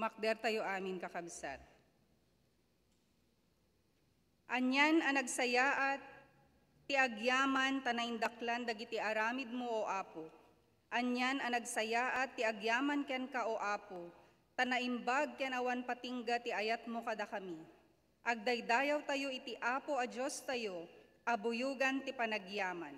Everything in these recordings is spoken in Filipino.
Sumakder tayo amin kakabsat. Anyan ang nagsayaat, ti agyaman tanaindaklan dagiti aramid mo o Apo. Anyan ang nagsayaat, ti agyaman ken ka o Apo, tanaimbag ken awan patingga ti ayat mo kada kami. Agdaydayaw tayo iti Apo a Diyos tayo, abuyugan ti panagyaman.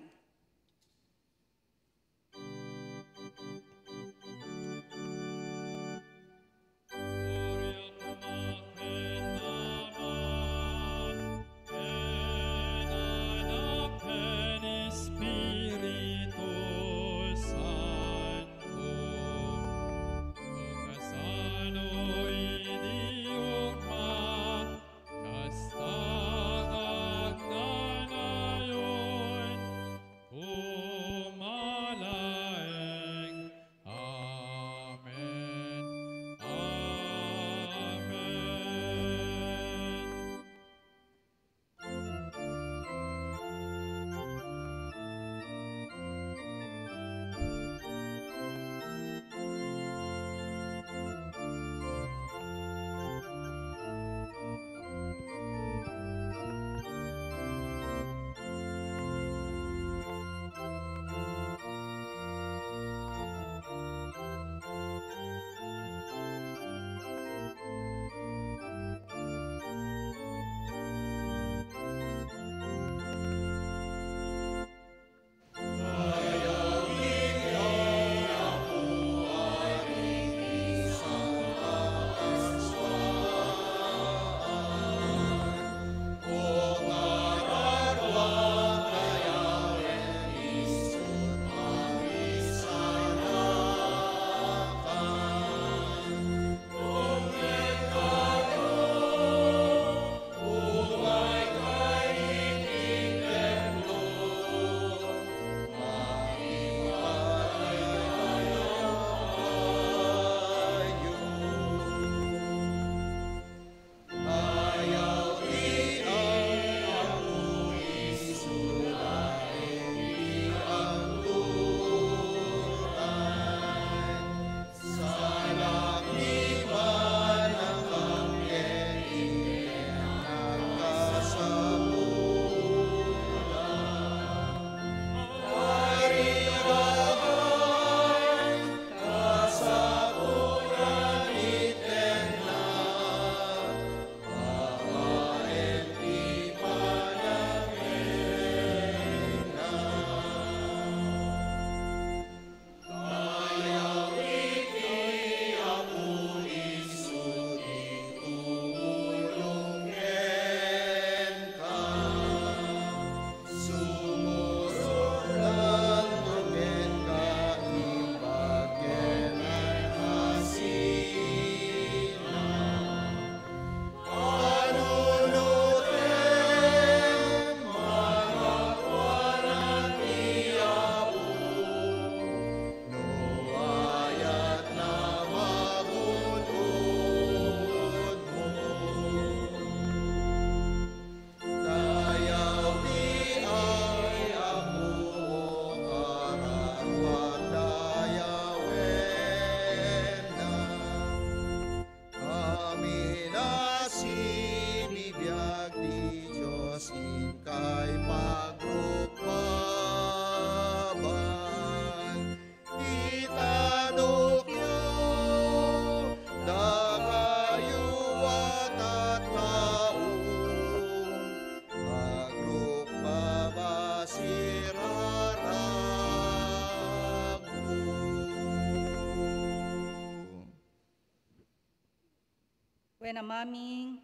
Namaming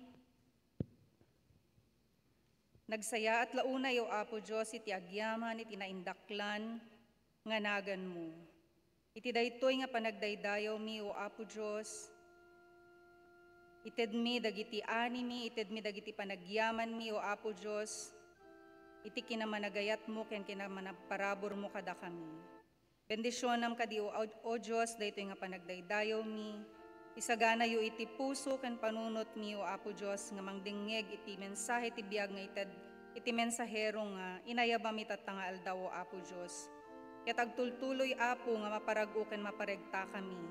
nagsaya at launay o Apo Diyos iti agyaman iti naindaklan nga nagan mo. Iti daytoy nga panagdaydayaw mi o Apo Diyos, ited mi dagiti animi, ited mi dagiti panagyaman mi o Apo Diyos, iti kinamanagayat mo ken kinamanagparabor mo kada kami. Bendisyonam kadi o Diyos daytoy nga panagdaydayaw mi, isagana yu iti puso ken panunot mi o Apo Diyos nga mangdingeg iti mensahe ti biag nga iti mensahero nga inayabam itatanga aldaw o Apo Diyos. Ket agtultuloy Apo nga maparag-o ken maparegta kami.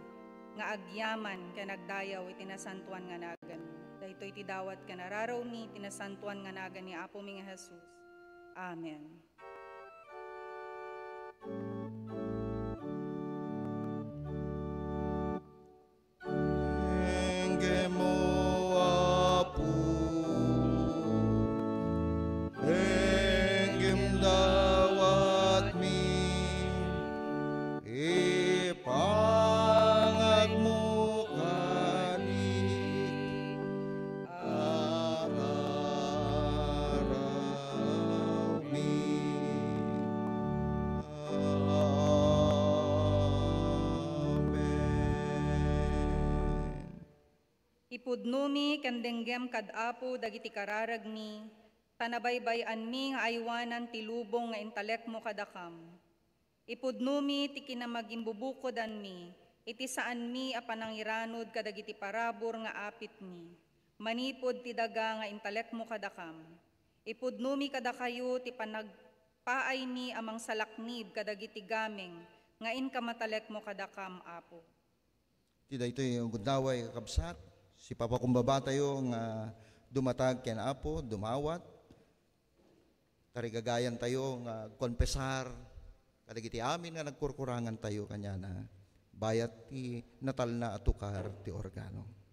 nga agyaman ka nagdayaw itinasantuan nga nagan mo. Dahito iti dawat ka nararaw mi itinasantuan nga nagan ni Apo mi nga Jesus. Amen. Ipudnumi kandenggem kadapo dagiti kararag mi, tanabaybayan mi nga aywanan ti lubong nga intalek mo kadakam. Ipudnumi ti kinamagimbubukodan mi, iti saan mi a panangiranod kadagiti parabor nga apit mi. Manipod ti daga nga intalek mo kadakam. Ipudnumi kada kayo ti panagpaay mi amang salaknib kadagiti gameng, nga inkamatalek mo kadakam, Apo. Ti daytoy yung gudaway kakabsat, si Papa kumbaba tayo nga dumatag ken Apo, dumawat, tarigagayan tayo nga konpesar, kadagiti amin nga nagkurkurangan tayo kanya na bayat ti natal na atukar ti organo.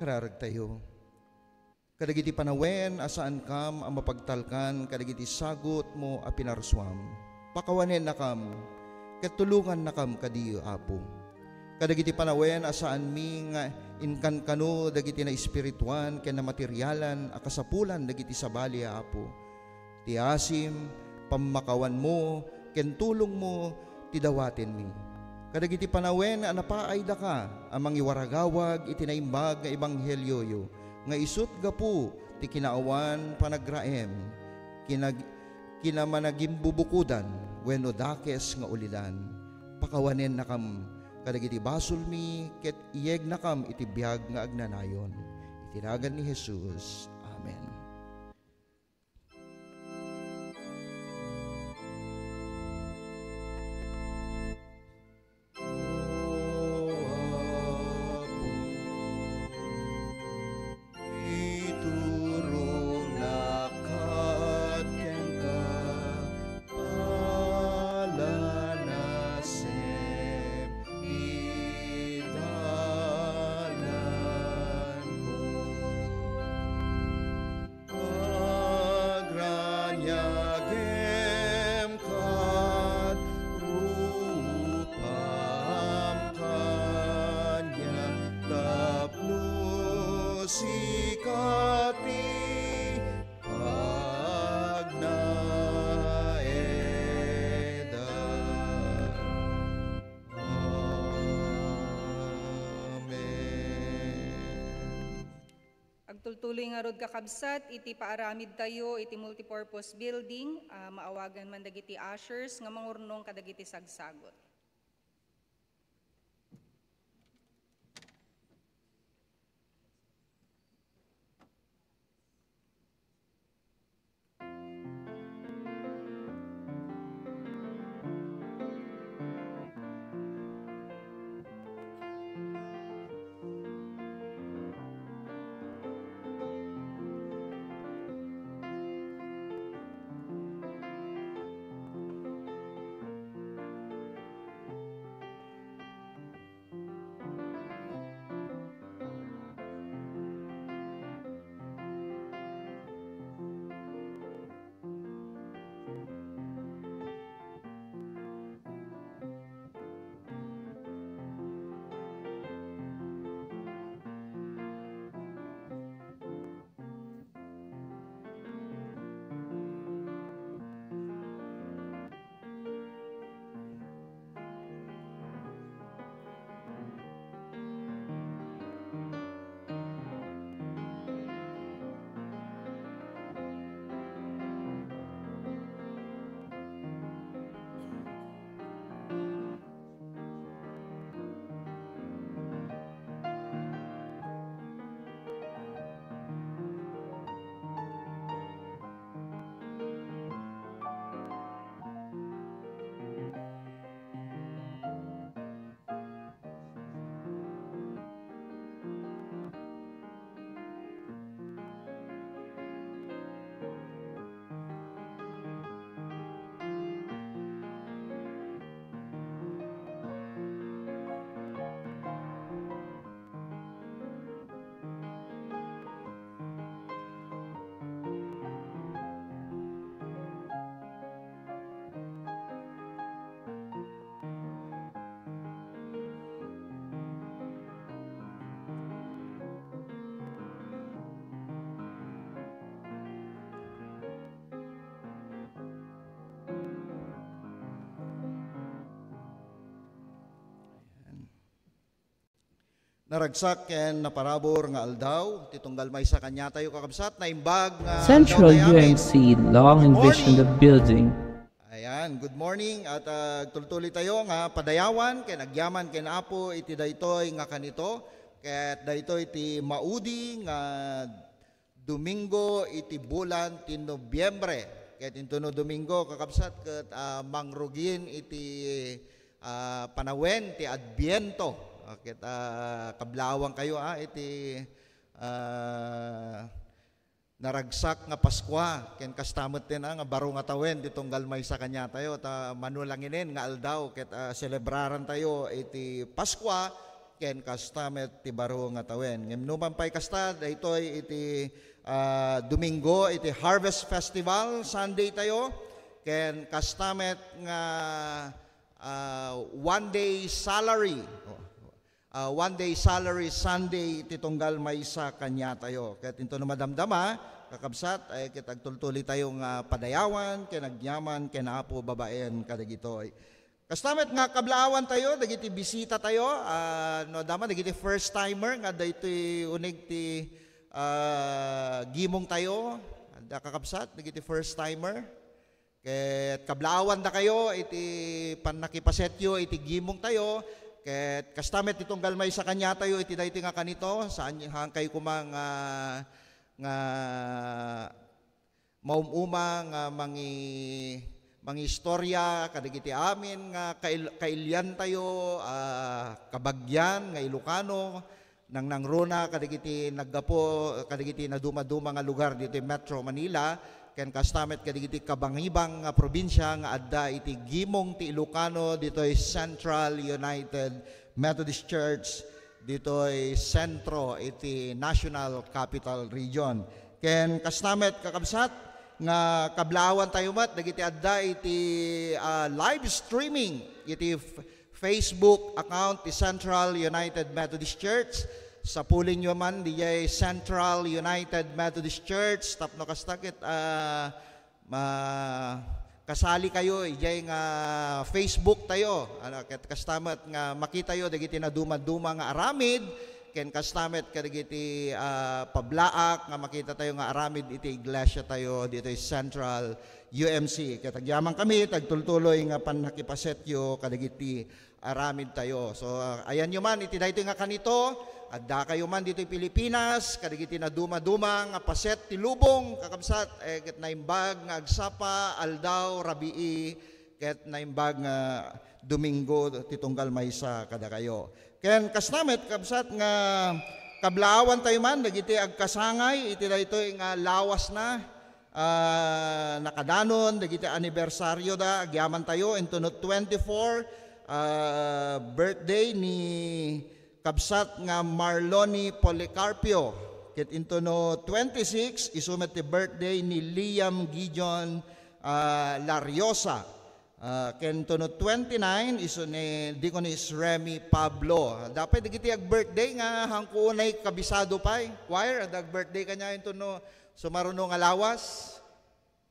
Kararag tayo. Kadagiti panawen asaan kam ang mapagtalkan kadagiti sagot mo a pinarswam. Pakawanen na kam, katulungan na kam kadiyo, Apo. Kadagiti panawen asaan mi nga inkan kano dagiti na espirituan ken na materyalan a kasapulan dagiti sabali, Apo. Ti asim pamakawan mo ken tulong mo ti dawaten mi. Kadagiti panawen na napaay da ka amang iwaragawag itinaimbag nga ebanghelyo nga isut gapu ti kinaawan panagraem kinamanagimbubukudan wenno dakes nga ulilan. Pakawanen na kam kadagiti basol mi ket iyeg na kam iti biag nga agnanayon. Itinagan ni Jesus. Amen. Agtultuloy nga rod kakabsat, iti paaramid tayo, iti multipurpose building, maawagan man dagiti ushers, nga mangurnong kadagiti sagsagot. Naragsak ken naparabor nga aldaw, titunggal may sa kanya tayo kakabsat, na imbag nga Central aldaw namin. UMC long envisioned the building. Ayan, good morning at tultuloy tayo nga padayawan kay nagyaman ken Apo iti daytoy nga kanito ket daytoy iti maudi nga Domingo iti bulan ti Nobyembre ket intuno Domingo kakabsat ket mangrugin iti panawen ti Adbiento ket kablawang kayo iti naragsak nga Paskwa ken kastamot din nga baro nga tawen ditunggal may sa kanya tayo ta manulanginin nga aldaw ket celebraran tayo iti Paskwa ken kastamot ti baro nga tawen ngem numampay kasta daytoy iti Domingo iti Harvest Festival Sunday tayo ken kastamot nga one day salary Sunday titunggal may sa kanya tayo. Kaya ito na madamdama, kakabsat, ay kitagtultuli tayo nga padayawan, kinagyaman, kinapo, babaen, kadagitoy. Kastamet nga kablaawan tayo, dagiti bisita tayo, no dama, dagiti first timer, nga dagiti unig ti gimong tayo, kakabsat, dagiti first timer. Ket kablaawan da kayo, iti panakipasetyo, iti gimong tayo, ket kastamet itong galmay sa kanya tayo iti dayti nga kanito saan hang kay kumang nga maumuma nga mangi istorya kadagiti amin nga kailyan tayo kabagyan nga Ilocano nang nangruna kadagiti naggapo kadagiti naduma-duma nga lugar dito Metro Manila ken kastamet kadagiti kabangibang nga probinsya nga adda iti gimong ti Ilocano ditoy Central United Methodist Church ditoy sentro iti National Capital Region ken kastamet kakabsat nga kablawan tayo mat dagiti adda iti live streaming iti Facebook account ti Central United Methodist Church sa pulin nyo man di Central United Methodist Church tapno kastakit kasali kayo ijay nga Facebook tayo ket kastamet nga makita yo dagiti naduma-duma nga aramid ken kastamet kadagiti pablaak nga makita tayo nga aramid iti iglesia tayo dito Central UMC ket agyaman kami tagtultuloy nga panakipasetyo kadagiti aramid tayo so ayan nyo man iti daytoy nga kanito adda kayo man dito Pilipinas, kadagiti na duma-duma nga paset ti lubong, kakabsat, ket naimbag nga agsapa, aldaw, rabii, ket naimbag nga Domingo, titunggal maysa kada kayo. Ken kasnamet, kabsat nga kablaawan tayo man, dagiti agkasangay, iti daytoy nga lawas na, nakadanon, dagiti anibersaryo da, agyaman tayo, into 24, birthday ni kabsat nga Marloni Policarpio ket into 26 isumet ti birthday ni Liam Gideon Lariosa ken into 29 isu ni Deaconess Remy Pablo dapat digiti ag birthday nga hangkunay kabisado pay choir adag birthday kanya into sumaruno nga lawas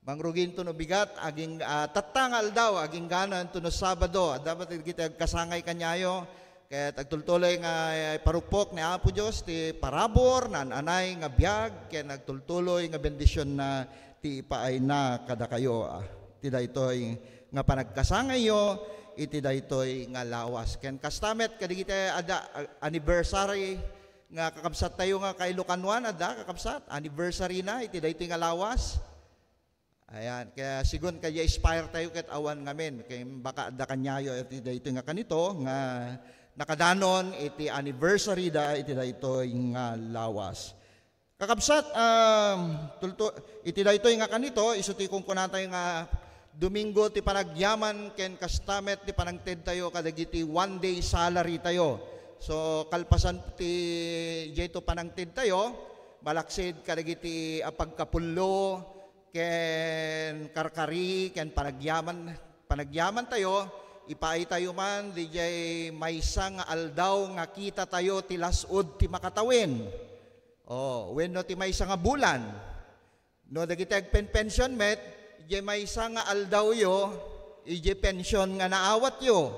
mangrugin to no bigat aging tatangal daw aging ganan to no Sabado dapat digiti ag kasangay kanyayo kaya tagtultuloy nga parupok ni Apo Diyos ti parabor na anay nga biyag kaya nagtultuloy nga bendisyon na ti ipaay na kada kayo ti daytoy nga panagkasangayo iti daytoy nga lawas ken kastamet kadigiti ada anniversary nga kakabsat tayo nga kay Lucanwan ada kakabsat anniversary na iti daytoy nga lawas ayan kaya sigon kaya inspire tayo ket awan ngamen kay baka ada kanyayo iti daytoy nga kanito nga nakadanon iti anniversary da iti daytoy nga lawas. Kakabsat iti daytoy nga kanito isuti kung kunatay nga Domingo ti panagyaman ken kastamet ti panangted tayo kadagiti one day salary tayo. So kalpasan ti jayto panangted tayo malaksid kadagiti pagkapullo ken karkari ken panagyaman tayo ipaay tayo man, di jay maysa nga aldaw nga kita tayo ti lasod ti makatawin. Wenno ti maysa nga bulan. No, dagiti agpen-pension met, di maysa nga aldaw yo, ije pension nga naawat yo.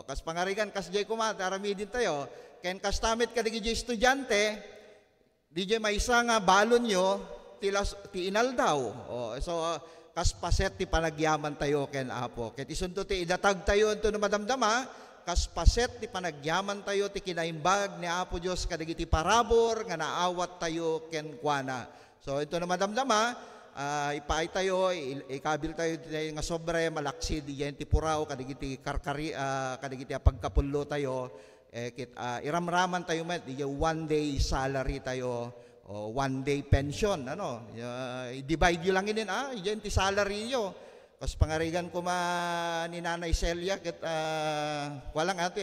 Kas pangarigan, kas jay kumat, aramidin tayo. ken kastamit kadagiti estudyante, DJ may isa nga balon nyo, ti inaldaw. So, kaspaset ti panagyaman tayo ken Apo. Ket isunto ti idatag tayo ito no madamdama, kaspaset ti panagyaman tayo ti kinaimbag ni Apo Diyos kadagiti parabor nga naawat tayo ken kuana. So, ito no madamdama, ipaay tayo, ikabil tayo nga sobre, malaksi di yan ti puraw, kadagiti karkari, kadagiti pagkapullo tayo, iramraman tayo met, di one day salary tayo, o one day pension, ano, i-divide nyo lang inin, yan ti salary nyo. Kas pangarigan ko ni Nanay Celia, ket walang ati,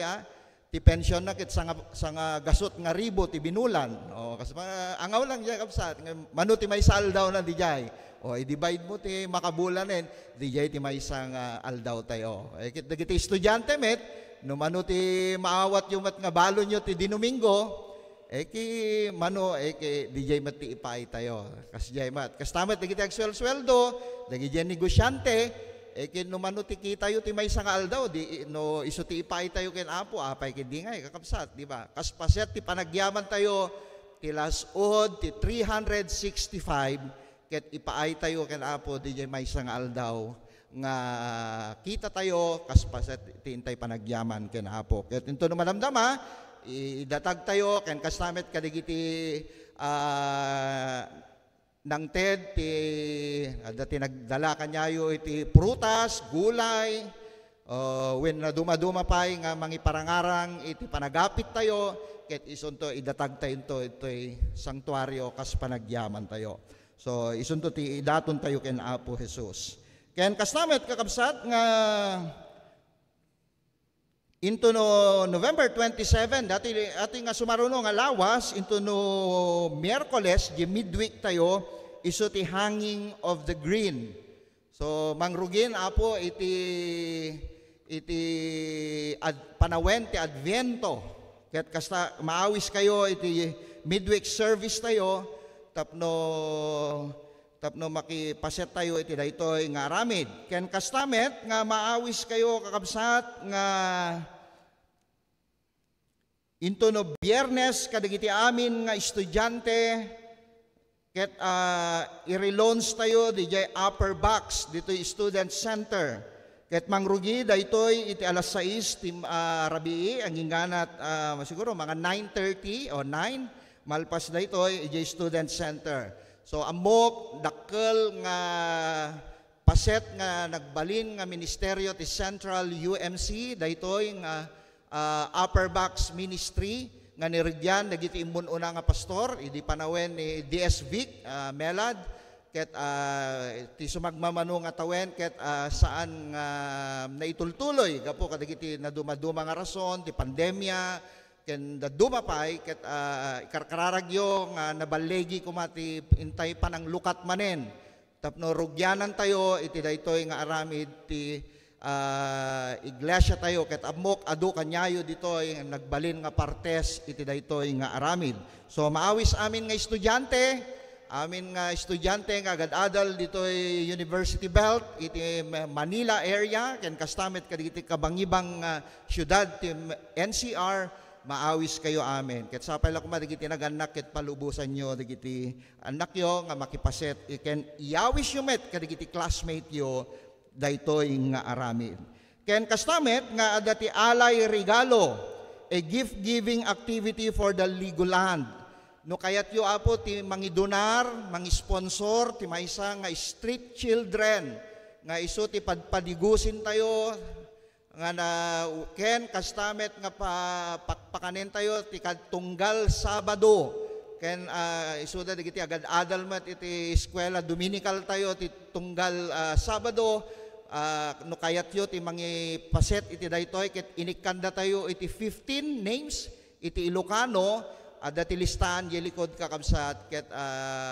ti pension na ket sanga gasot nga ribo ti binulan. Kas angaw lang diyan kapsat, mano ti may saldaw na di jay. I-divide mo ti makabulanin, di jay ti may isang aldaw tayo. Dagiti estudyante met, no mano ti maawat yung mat nga balo nyo ti dinumingo, mano, di jay mat ti ipay tayo. Kas jay mat. Kas tamat, dagiti agsweldo, dagiti negosyante, no mano ti kita yu ti may isang aldaw, no iso ti ipay tayo ken Apo, apay ken di ngay, kakapsat, di ba? Kas paset ti panagyaman tayo, ti lasod, ti 365, ket ipaay tayo ken Apo di may isang aldaw nga kita tayo kaspaset tiintay panagyaman ken Apo. Ket into no madamdama idatag tayo ken kastamet kadagiti nang TED ti dati nagdala kanyayo iti prutas, gulay, when na dumaduma pay nga mangiparangarang iti panagapit tayo ket isunto idatag tayo ito'y sanktuaryo kas panagyaman tayo. So, isunto ti idaton tayo ken Apo Jesus. Ken kasnamet kakabsat nga into no November 27, dati nga sumaruno nga lawas, into no Miyerkules, di midweek tayo, iso ti hanging of the green. So, mangrugin Apo iti panawen ti Adviento. Ket kasta maawis kayo iti midweek service tayo, tapno makipaset tayo iti daytoy nga aramid. Ken kastamet nga maawis kayo kakabsat nga into no Biyernes kadagiti amin nga estudyante ket i-relaunch tayo DJ Upper Box ditoy Student Center. Ket mangrugi daytoy iti alas 6 ti rabii ang inganat siguro mga 9:30 o 9 malpas na ito, Student Center. So, amok, dakkel nga paset nga nagbalin nga ministeryo ti Central UMC, daytoy nga Upper Box Ministry, nga nirigyan, nagiti imununa nga pastor, idi panawen ni DS Vic Melad, ket ti sumagmamano nga tawen, ket saan nga naitultuloy, gapo kadagiti na dumaduma nga rason, ti pandemya, ken daduma pay ket karkararagyo nga nabalegi kumati intay pa ng lukat manen tapno rugyanan tayo iti daytoy nga aramid ti iglesia tayo ket amok adu kanyayo ditoy nagbalin nga partes iti daytoy nga aramid. So maawis amin nga estudyante nga agad-adal ditoy University Belt iti Manila area ken kastamet kadagiti kabangibang syudad ti NCR, maawis kayo amin. Ket sapay la kuma dagiti naganak ket palubusan nyo dagiti anak yo nga makipaset ken iawis yo met kadagiti classmate yo daytoy nga aramid. Ken kastamet nga adati alay regalo, a gift giving activity for the Legoland. No kayat yo Apo ti mangidonar, mangisponsor ti maysa nga street children nga isu ti padpadigusin tayo nga na ken kastamet nga pakpakanen tayo ti kadtunggal Sabado ken isuda dagiti agad-adal met iti eskwela dominical tayo ti tunggal Sabado no kayat yo ti mangipaset iti daytoy ket inikanda tayo iti 15 names iti Ilocano adda ti listahan di likod kakabsat ket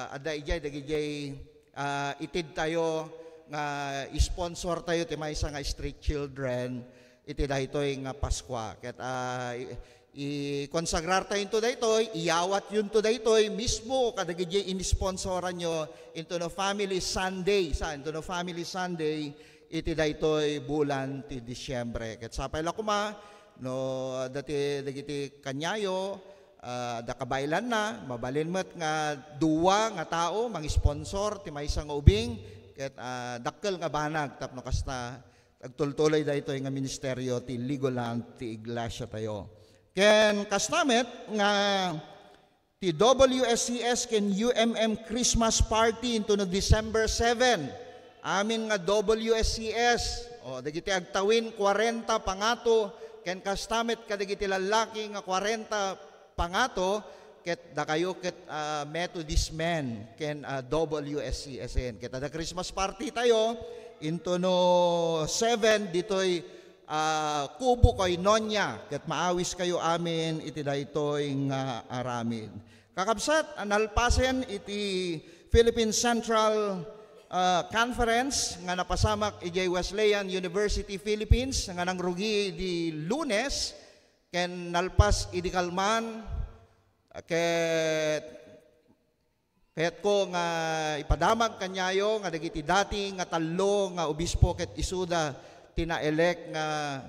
adda ijay dagiti itid tayo nga sponsor tayo ti maysa nga street children iti daytoy nga Paskwa. Ket i-konsagrar tayo into daytoy, iyawat yun to daytoy mismo kadagiti in-sponsoran nyo into no Family Sunday. Into no Family Sunday iti daytoy bulan ti Disyembre. Ket sapay la kuma no dagiti kanyayo da kabaylan na mabalin met nga duwa nga tao mang sponsor ti maysa nga ubing ket dakkel nga banag tapno kasta agtultuloy daytoy nga ministeryo ti Legoland ti iglesia tayo. Ken kastamet nga ti WSCS ken UMM Christmas party into no December 7. Amin nga WSCS dagiti agtawin 40 pangato ken kastamet kadagiti lalaki nga 40 pangato ket da kayo ket Methodist men ken WSCSN ket da Christmas party tayo into no 7 ditoy kubo koinonya ket maawis kayo amin iti daytoy nga aramin. Kakabsat nalpasen iti Philippine Central Conference nga napasamak ijay Wesleyan University Philippines nga nangrugi di Lunes ken nalpas idi kalman ket ko nga ipadamag kanyayo nga dagiti dati nga tallo nga obispo ket isuda tina-elect nga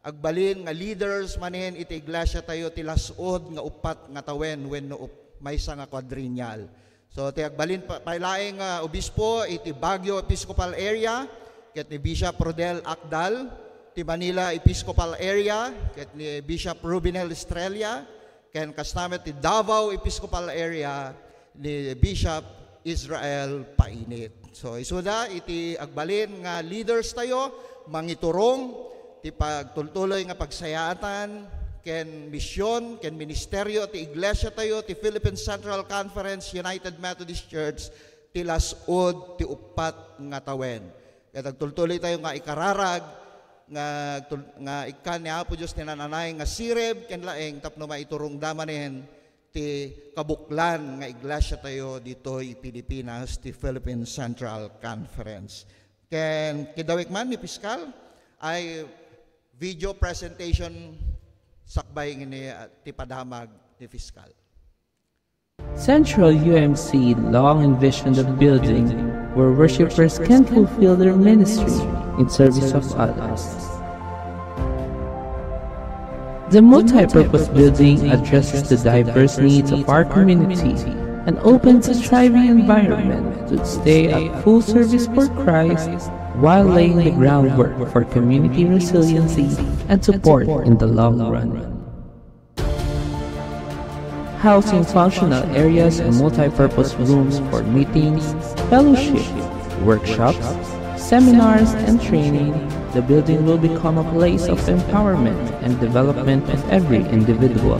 agbalin nga leaders manen iti iglesia tayo ti lasod nga upat nga tawen wenno maysa nga quadrennial. So ti agbalin pailaeng obispo iti Baguio Episcopal Area ket ni Bishop Rodel Akdal, ti Manila Episcopal Area ket ni Bishop Rubenel Estrella, ken kastamet ti Davao Episcopal Area ni Bishop Israel Painit. So isuda iti agbalin nga leaders tayo mangiturong ti pagtultuloy nga pagsayaatan ken misyon ken ministeryo ti iglesia tayo ti Philippine Central Conference United Methodist Church ti lasod ti upat nga tawen. Ket agtultuloy tayo nga ikararag nga ikan ni Apo Dios ni nananay nga sireb ken laeng tapno maiturong damanen ti kabuklan nga iglesia tayo ditoy Pilipinas ti Philippine Central Conference. Ken kidawik man ni Piskal ay video presentation sakbay ni ti padamag ni Piskal. Central UMC long envisioned a building where worshippers can fulfill their ministry in service of others. The multi-purpose building addresses the diverse needs of our community and opens a thriving environment to stay at full service for Christ while laying the groundwork for community resiliency and support in the long run. Housing functional areas and multi-purpose rooms for meetings, fellowship, workshops, seminars, and training, the building will become a place of empowerment and development of every individual.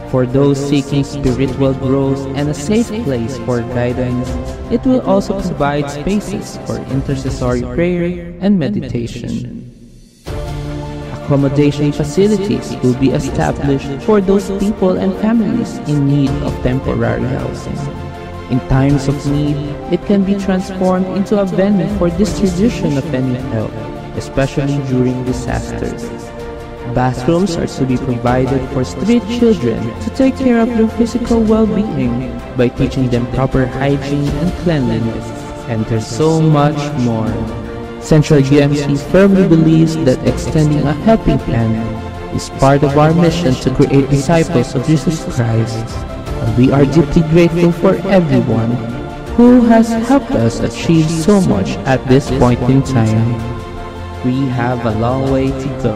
For those seeking spiritual growth and a safe place for guidance, it will also provide spaces for intercessory prayer and meditation. Accommodation facilities will be established for those people and families in need of temporary housing. In times of need, it can be transformed into a venue for distribution of any help, especially during disasters. Bathrooms are to be provided for street children to take care of their physical well-being by teaching them proper hygiene and cleanliness. And there's so much more. Central UMC firmly believes that extending a helping hand is part of our mission to create disciples of Jesus Christ. And we are deeply grateful for everyone who has helped us achieve so much at this point in time. We have a long way to go,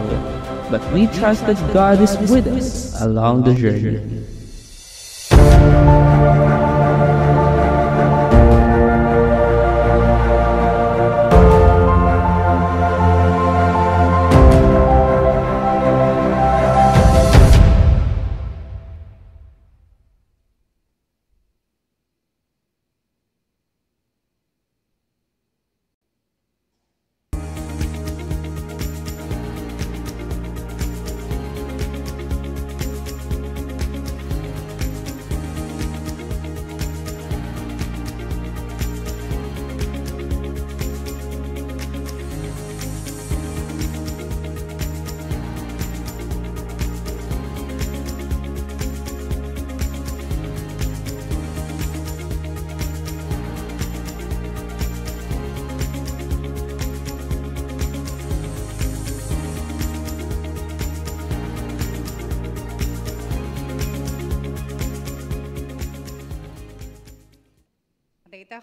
but we trust that God is with us along the journey.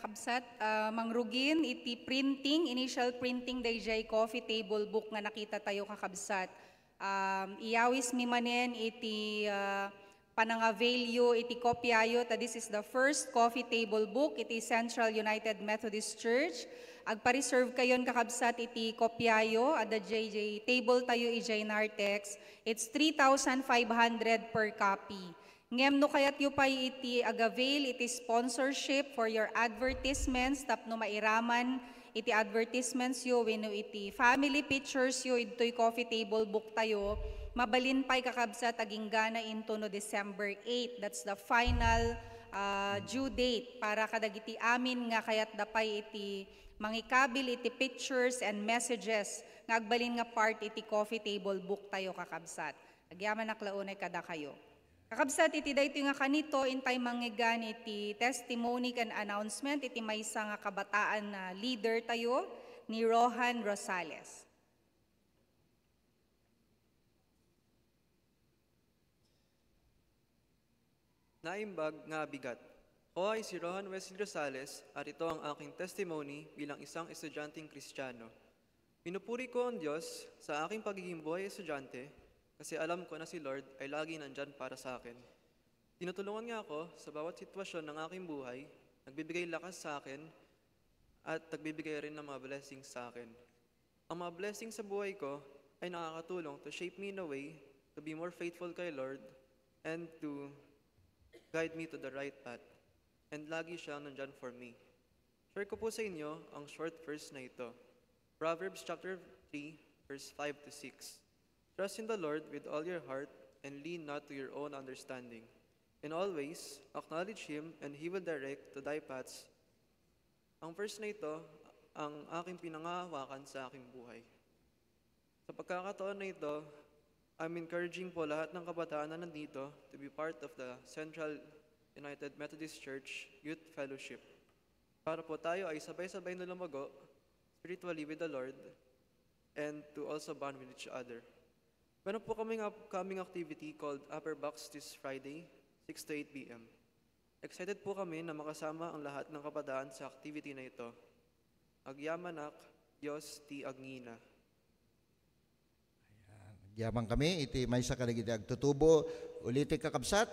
kakabsat, mangrugin iti printing, initial printing dayjay coffee table book nga nakita tayo kakabsat. Iyawis mi manen iti panangavalyo iti kopyayo, this is the first coffee table book, iti Central United Methodist Church. Agpa-reserve kayon kakabsat iti kopyayo, ada JJ table tayo ijay nartex, it's 3,500 per copy. Ngem no kayat yu pa iti agavail iti sponsorship for your advertisements tapno mairaman iti advertisements yu wenno iti family pictures yu ito'y coffee table book tayo, mabalin pa'y kakabsat aging gana into no December 8. That's the final due date para kadagiti amin nga kayat dapay iti mangikabil iti pictures and messages nga agbalin nga part iti coffee table book tayo kakabsat. Agyaman naklaunay kada kayo. Kakabsat iti dayto nga kanito intay manggigan iti testimony kan announcement iti maysa nga kabataan na leader tayo ni Rohan Rosales. Naimbag nga bigat. Ako ay si Rohan Wesley Rosales at ito ang aking testimony bilang isang estudyanteng Kristiyano. Pinupuri ko ang Diyos sa aking pagiging buhay estudyante kasi alam ko na si Lord ay lagi nandyan para sa akin. Tinutulungan niya ako sa bawat sitwasyon ng aking buhay, nagbibigay lakas sa akin at nagbibigay rin ng mga blessings sa akin. Ang mga blessings sa buhay ko ay nakakatulong to shape me in a way to be more faithful kay Lord and to guide me to the right path. And lagi siyang nandyan for me. Share ko po sa inyo ang short verse na ito. Proverbs chapter 3, verse 5 to 6. Trust in the Lord with all your heart and lean not to your own understanding. In all ways, acknowledge Him and He will direct to thy paths. Ang verse na ito, ang aking pinangahawakan sa aking buhay. Sa pagkakataon na ito, I'm encouraging po lahat ng kabataan na nandito to be part of the Central United Methodist Church Youth Fellowship. Para po tayo ay sabay-sabay na lumago spiritually with the Lord and to also bond with each other. Meron po kaming upcoming activity called Upper Box this Friday, 6 to 8 p.m. Excited po kami na makasama ang lahat ng kabataan sa activity na ito. Agyamanak, Diyos ti Agnina. Gyamang kami, iti may sa kaligid agtutubo, ulitin kakabsat,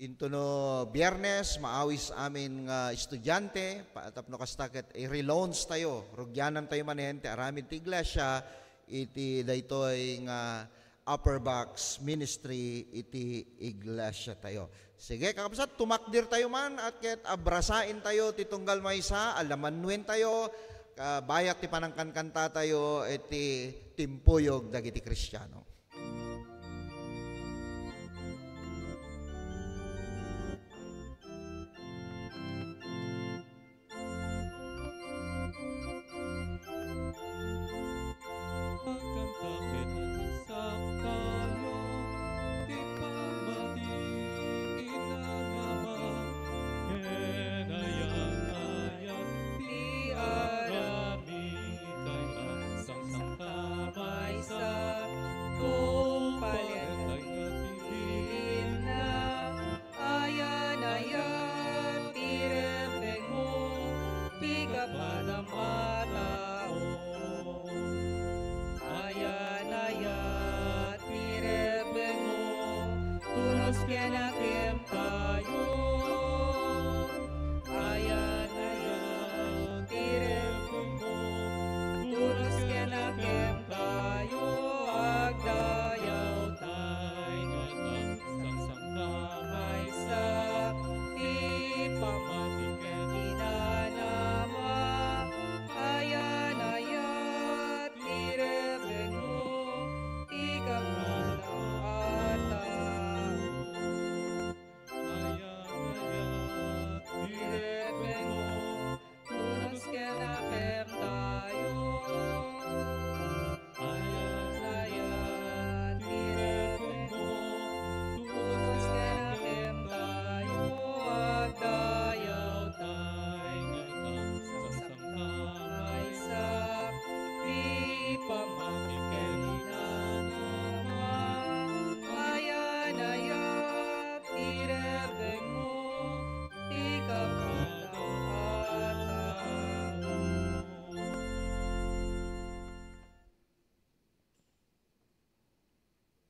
into no Biyernes, maawis amin nga estudyante, paatap no kastaket, i-relaunch tayo, rugyanan tayo manen, ti aramid ti iglesia, iti daytoy nga upper box ministry, iti iglesia tayo. Sige, kakabsat, tumakdir tayo man, at ket abrasain tayo, titunggal maysa, alamanwen tayo, bayat ti panangkankanta tayo, iti timpuyog dagiti Kristiyano.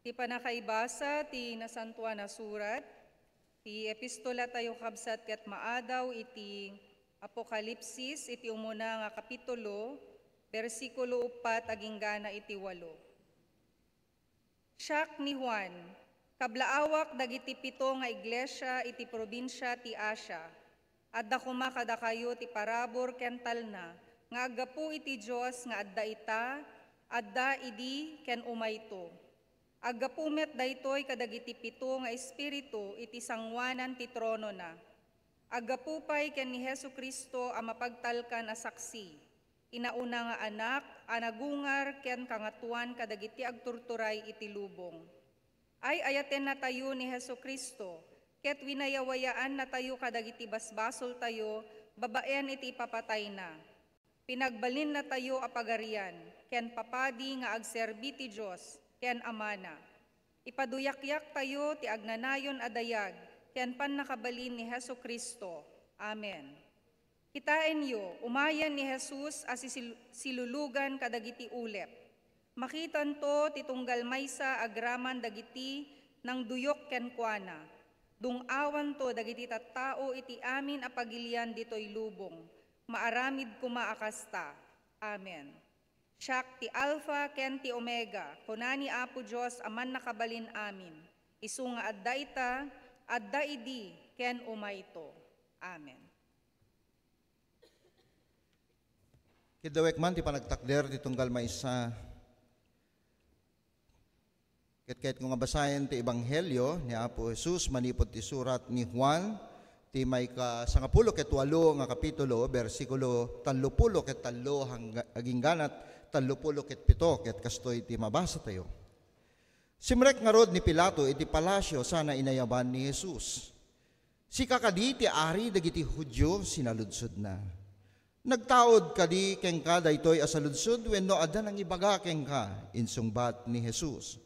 Ti panakaibasa ti nasantuan na surat, ti epistola tayo kabsat ket maadaw iti Apokalipsis iti umuna nga kapitulo, bersikulo 4 aging gana iti 8. Siak ni Juan, kablaawak dagiti 7 nga iglesia iti probinsya ti Asia, adda kumakada kayo ti parabor ken talna, nga aggapu iti Dios nga adda ita, adda idi ken umayto. Aggapumet daytoy kadagiti 7 nga espiritu iti sangwanan ti trono na. Aggapupay ken ni Hesukristo a mapagtalkan a saksi. Inauna nga anak, anagungar ken kangatuan kadagiti agturturay iti lubong. Ay ayaten na tayo ni Hesukristo, ket winayawayaan na tayo kadagiti basbasol tayo, babaen iti ipapatay na. Pinagbalin na tayo apagarian, ken papadi nga agserbi ti Dios, ken amana. Ipaduyakyak tayo ti agnanayon adayag, ken pannakabalin ni Hesukristo. Amen. Kitain yo, umayan ni Jesus as silulugan kadagiti ulep. Makitan to ti tunggal maysa agraman dagiti nang duyok ken kuana. Dungawan to dagiti tattao iti amin apagilian ditoy lubong. Maaramid kumaakasta. Amen. Siak ti Alpha ken ti Omega, kunani Apo Dios aman nakabalin amin. Isu nga adda ita, adda idi ken umayto. Amen. Kidawek man ti panagtakder ti tunggal maysa. Ket kung nga basahin ti Ebanghelyo ni Apo Jesus manipod ti surat ni Juan, ti may ka-sangapulo ket 8 nga kapitulo, bersikulo 30 ket 3 aging ganat 30 ket 7 ket kastoy ti mabasa tayo. Simrek nga rod ni Pilato iti palasyo sana inayaban ni Jesus. Si kakadi ti ari dagiti Hudyo sinaludsod na. Nagtaod kadi kengka daytoy asaludsod wenno adda nang ibaga kengka insungbat ni Jesus.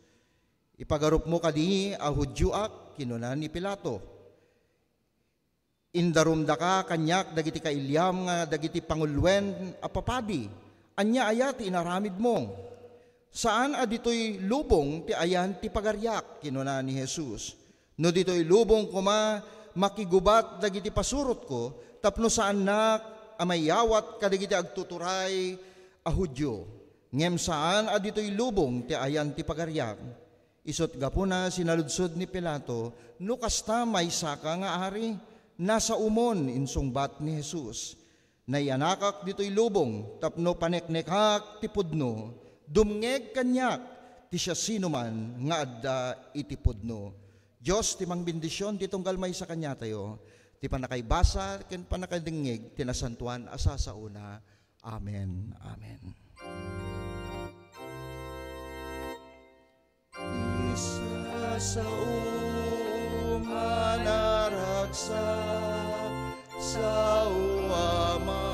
Ipagarup mo kadi a Hudyoak kinuna ni Pilato. Indarumda ka kanyak dagiti kailyam nga dagiti pangulwen a papadi. Anya aya ti inaramid mo. Saan aditoy lubong ti ayan ti pagaryak kinuna ni Jesus. No ditoy lubong kuma makigubat dagiti pasurot ko tapno saan na amayawat kadagiti agtuturay a Hudyo. Ngem saan aditoy lubong ti ayan ti pagaryak. Isot gapuna sinaludsod ni Pilato, no kasta maysa ka nga ari, nasa umon insungbat ni Jesus. Nayanakak dito'y lubong, tapno paneknekak ti pudno, dumngeg kanyak, ti siya sinuman nga adda iti pudno. Diyos ti mangbindisyon ti tunggal maysa kanya tayo, ti panakaibasa ken panakadingeg ti nasantuan asa sa una. Amen. Amen. Isa sa umanaragsa sa uama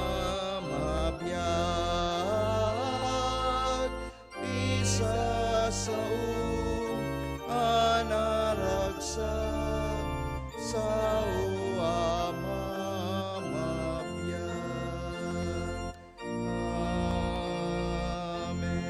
mabiyag. Isa sa umanaragsa sa uama mabiyag. Amen.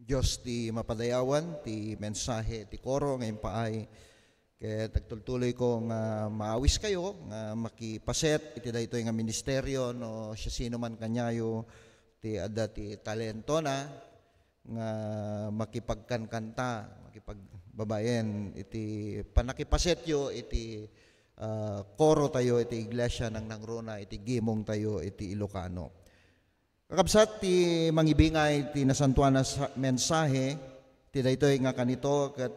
Diyos ti mapadayawan, ti mensahe, ti koro, ngayon paay. Kaya tagtultuloy ko nga maawis kayo, nga makipaset, iti dayto nga ministeryo, no siya sino man kanyayo, ti adda ti talento na, nga makipagkankanta, makipagbabayen, iti panakipaset yo, iti koro tayo, iti iglesia ng nangrona, iti gimong tayo, iti Ilocano. Kakabsat, ti mangibingay, ti nasantuan na mensahe, ti daytoy nga kanito, kat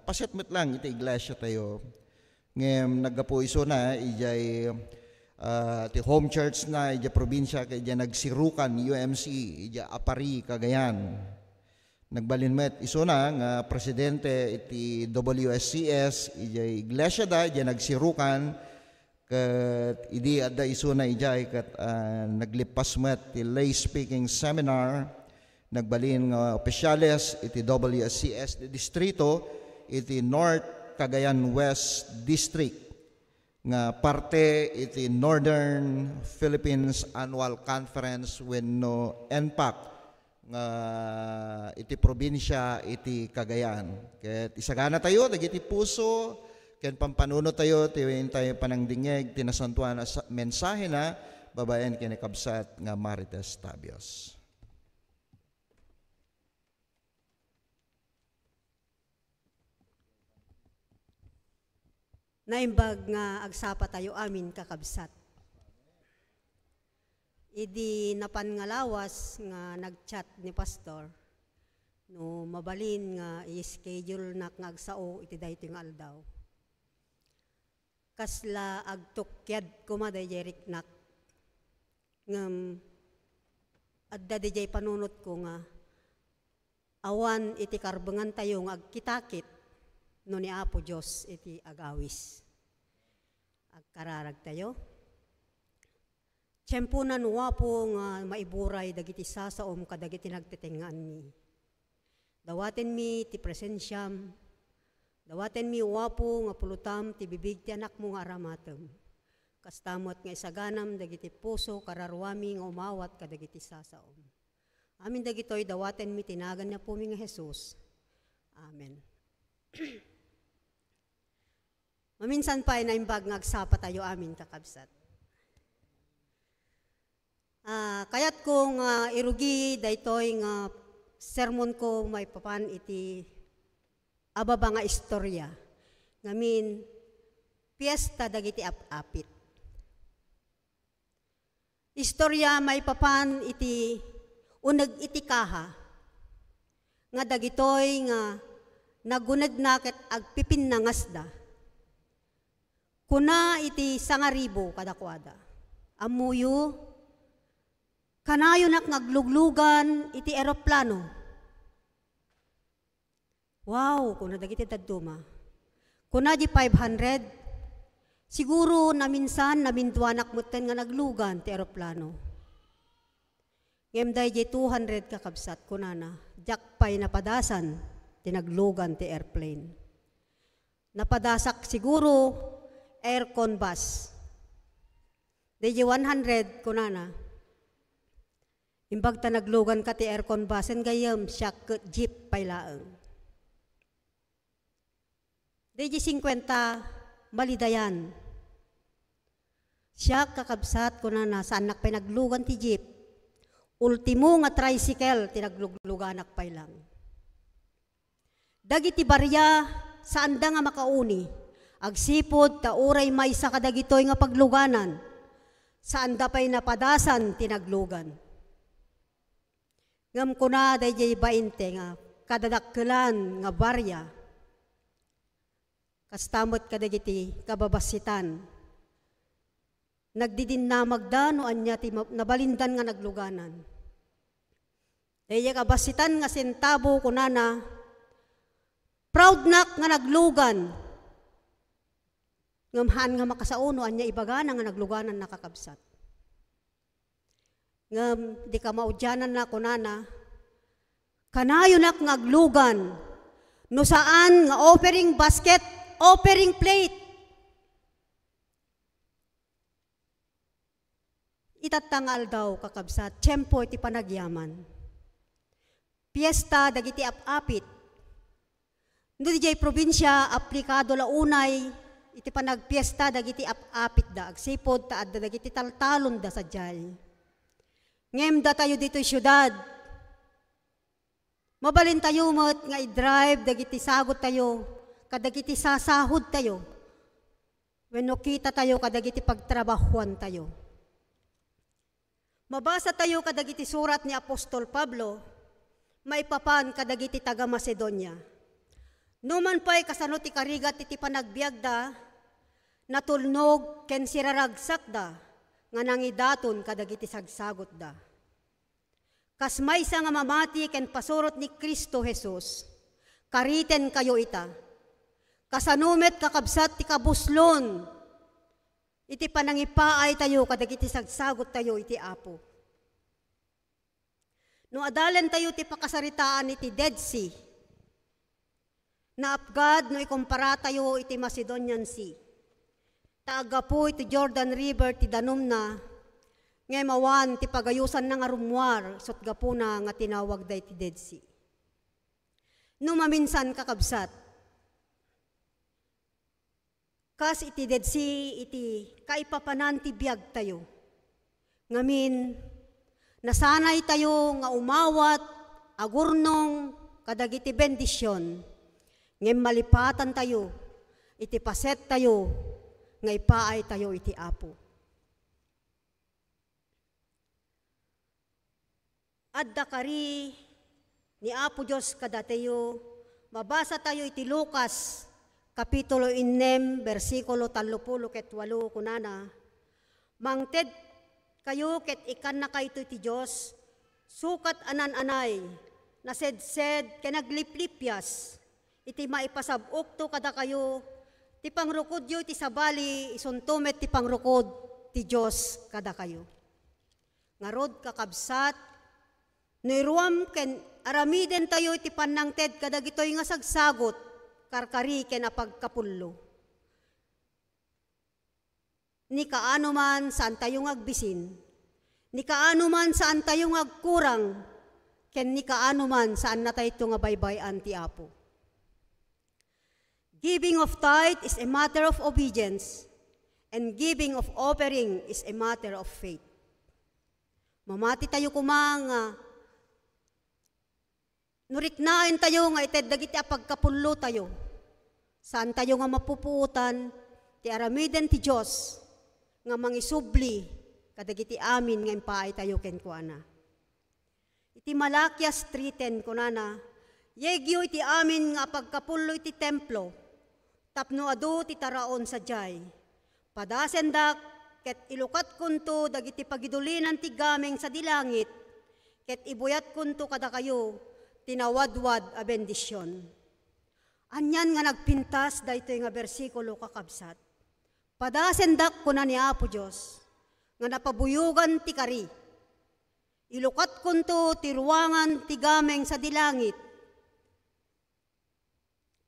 pasetmet lang, iti iglesia tayo. Ngem naggapo iso na, ijay ti home church na, ijay probinsya, ijay nagsirukan, UMC, ijay Apari, Cagayan. Nagbalinmet iso na, nga presidente, iti WSCS, ijay iglesia da, ijay nagsirukan, kat idi adda iso na ijay kat naglipas met ti lay speaking seminar, nagbalin nga opisyales iti WSCS di distrito iti North Cagayan West District nga parte iti Northern Philippines Annual Conference wenno NPAC nga iti probinsya iti Cagayan. Ket isagana tayo dagiti puso ken pampanuno tayo, tiwin tayo panangdingeg, tinasantuan na mensahe na, babayan kinikabsat nga Marites Tabios. Naimbag nga agsapa tayo amin kakabsat. Idi napan nga lawas nga nagchat ni pastor, no mabalin nga i-schedule nak nga agsao iti dayto nga aldaw. Kasla agtukyad kumaday jerik nak ngam adda dijay panunot ko nga awan iti karbengan tayo nga agkitakit no ni Apo Dios iti agawis agkararag tayo. Tiyempunan wapo nga maiburay dagiti sasaom kadagiti nagtetengaan mi. Dawaten mi ti presensyam, dawaten mi wapo nga pulutam ti bibig ti anak mo nga aramatem. Kastamot nga isaganam dagiti puso kararwami nga umawat kadagiti sasaom. Amin dagitoy dawaten mi tinagan niya po mi nga Jesus. Amen. Maminsan pa ay naimbag nga agsapa tayo amin kakabsat. Kayat kong irugi daytoy nga sermon ko may papan iti ababa nga istorya. Ngamin, piyesta dagiti apit. Istorya may papan iti uneg iti kaha. Nga dagitoy nga naguneg naket agpipinangas da. Kuna iti 1,000 kadakwada. Amuyo, kanayo nak ngagluglugan iti eroplano. Wow, kuna dagiti dadduma. Kuna di 500, siguro na minsan naminduanak mutten nga naglugan ti eroplano. Ngem day di 200 kakabsat kunana, jakpay napadasan ti naglugan ti airplane. Napadasak siguro aircon bus. Day di 100 kunana. Imbag ta naglugan ka ti aircon basen gayam siya jeep paylaeng. Deji 50 malidayan. Siya kakabsat ko na saan nakpay naglugan ti jeep. Ultimo nga tricycle ti naglugluganak paylang. Dagiti barya saan da nga makauni. Agsipod ta uray maysa kadagitoy nga pagluganan. Saan da pay napadasan ti naglugan. Ngam ko na dayjay 20 nga kadadakkelan nga barya. Kastamot kadagiti kababasitan. Nagdidinamag da no anya ti nabalindan nga nagluganan. Dayjay kabasitan nga sentabo kunana proud nak nga naglugan. Ngamhan nga makasauno anya ibagana nga nagluganan nakakabsat. Ngam di ka maudyanan na kunana, kanayo nak ngaglugan, no saan nga offering basket, offering plate. Itatangal daw kakabsat, tiyempo iti panagyaman. Piesta dagiti apapit. No dijay probinsya aplikado launay iti panagpiesta dagiti apapit da agsipod taad da dagiti taltalon da sadyay. Ngem da tayo dito'y syudad. Mabalin tayo mo't nga i-drive dagiti sagot tayo kadagiti sasahod tayo. Wenno kita tayo kadagiti pagtrabahuan tayo. Mabasa tayo kadagiti surat ni Apostol Pablo, maipapan kadagiti taga Macedonia. Numan pa'y kasano ti karigat iti panagbiagda, natulnog ken siraragsak da, nga nangidaton kadagiti sagsagot da. Kas maysa nga mamati ken pasurot ni Kristo Jesus, kariten kayo ita. Kasanumet kakabsat ti kabuslon, iti panangipaay tayo kadagiti sagsagot tayo iti Apo. No adalan tayo ti pakasaritaan iti Dead Sea, na apgad no ikumpara tayo iti Macedonian Sea. Taaga po iti Jordan River ti danum na, ngay mawan ti pagayusan na nga rumwar, sot gapo na nga tinawag da iti Dead Sea. No maminsan kakabsat, kas iti Dead Sea, iti kaipapanan ti biag tayo. Ngamin, nasanay tayo nga umawat, agurnong, kadagiti bendisyon, ngem malipatan tayo, iti paset tayo, nga ipaay tayo iti Apo. Adda kari ni Apo Diyos kadatayo, mabasa tayo iti Lucas, Kapitulo 6, versikulo 38 kunana, mangted kayo ket ikan na kayto iti Diyos, sukat anan-anay, nased-sed kenagliplipyas, iti maipasabok to kada kayo, ti pangrukod yo ti sabali, isuntumet ti pangrukod ti Diyos kada kayo. Ngarod kakabsat, niruam ken aramiden tayo iti panangted kada gitoy nga sagsagot, karkari ken apagkapullo. Ni kaano man saan tayo agbisin, ni kaano man saan tayo agkurang, ken ni kaano man saan na tayo nga baybayan ti Apo. Giving of tithe is a matter of obedience, and giving of offering is a matter of faith. Mamati tayo kumanga, nuriknain tayo nga ited dagiti apagkapullo tayo. Saan tayo nga mapupuutan, ti aramiden ti Diyos, nga mangisubli, kadagiti amin nga impaay tayo kenkuana. Iti Malakias 3:10 kunana, yegyo iti amin nga apagkapullo iti templo, tapno adu ti taraon sadyay. Padasendak, ket ilukat kunto dagiti pagidulinan ti gameng sa dilangit, ket ibuyat kunto kada kayo, tinawadwad a bendisyon. Anyan nga nagpintas daytoy nga bersikulo kakabsat. Padasendak kuna ni Apo Diyos, nga napabuyugan ti kari. Ilukat kunto ti ruangan ti gameng sa dilangit,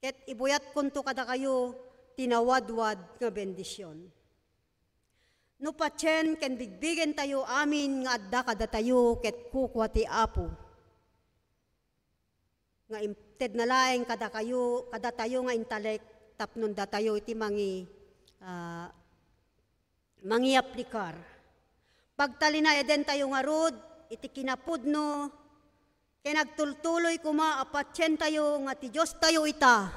ket ibuyat kunto kada kayo, tinawadwad nga bendisyon. No patyen ken bigbigen tayo amin nga adda kada tayo, ket kukwa ti Apo. Nga imted na laeng kada tayo nga intalek, tapnon da tayo iti mangi aplikar. Pagtalina eden tayo nga rod, iti kinapudno, kaya nagtultuloy kuma apatyen tayo nga ti Diyos tayo ita.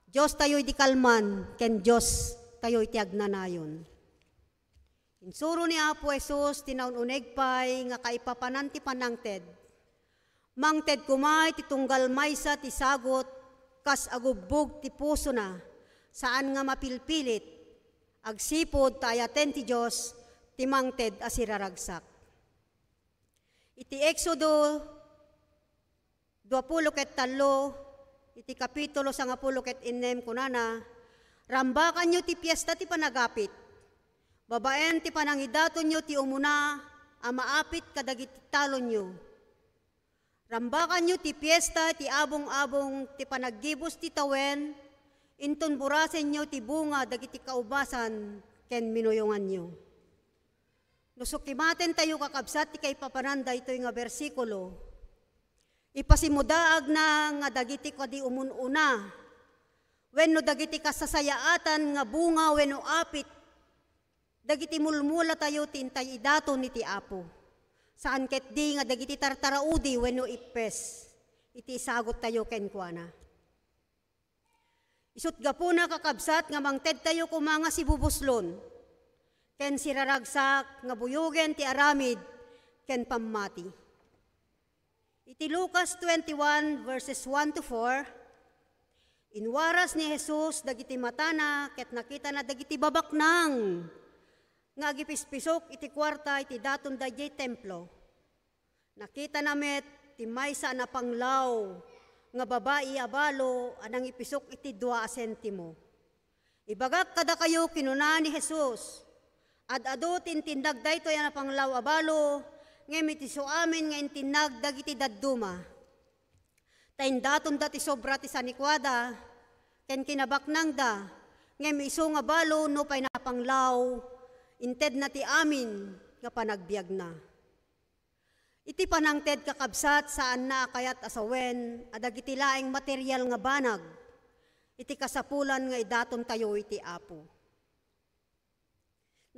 Diyos tayo iti kalman, ken Diyos tayo iti agnanayon. Insuro ni Apo Jesus, tinaununeg pay nga kaipapanan ti panangted. Mangted kumay ti tunggal maysa ti sagot, kas agubbog ti puso na, saan nga mapilpilit, agsipod tayaten ti Diyos, ti mangted asiraragsak. Iti Exodo 23, iti Kapitulo 16 kunana, rambakan nyo ti piyesta ti panagapit, babaen ti panangidaton nyo ti umuna, amaapit kadagiti talon nyo. Rambakan nyo ti piyesta ti abong-abong ti panaggibos ti tawen, inton burasen nyo ti bunga dagiti kaubasan ken minuyungan nyo. Nusukimaten tayo kakabsat ti kay papananda ito nga bersikulo, Ipasimudaag na nga dagiti ko di umununa. Wenno dagiti kasasayaatan nga bunga wenno apit. Dagiti mulmula tayo tintay idato ni ti Apo. Saan ket di nga dagiti tartaraudi wenno ipes. Iti isagot tayo kenkwana. Isut gapuna kakabsat nga mangted tayo kumanga si bubuslon. Ken siraragsak nga buyugen ti aramid ken pammati. Iti Lucas 21 verses 1 to 4, inwaras ni Jesus dagiti matana ket nakita na dagiti babaknang nga agipispisok iti kwarta iti daton dayjay templo. Nakita namet ti maysa na panglaw nga babae abalo anang ipisok iti 2 sentimo. Ibagak kada kayo kinuna ni Jesus. Ad-ado tintindag daytoy na panglaw abalo ngem iti so amin nga intinag dagiti dadduma. Tayin daton dati sobra ti sanikwada ken kinabaknang da ngem iso nga balo no pay napanglaw inted na ti amin nga panagbiag na. Iti panangted kakabsat saan na kayat asawen adagiti laeng material nga banag iti kasapulan nga idaton tayo iti Apo.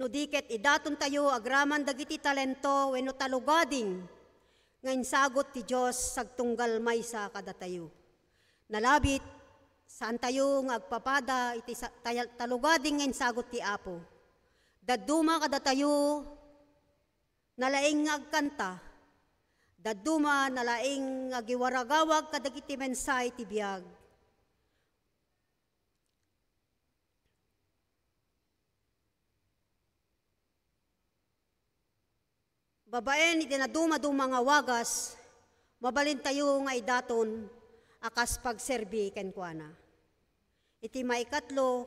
No diket idaton tayo agraman dagiti talento wenno talugading nga insagot ti Dios sagtunggal maysa kada tayo. Nalabit saan tayo nga agpapada iti talugading nga insagot ti Apo. Dadduma kada tayo nalaing nga agkanta. Dadduma nalaing nga giwaragawag kadagiti mensay ti biag. Babaen iti naduma-duma nga wagas, mabalin tayo nga idaton, akas pagserbi kenkwana. Iti maikatlo,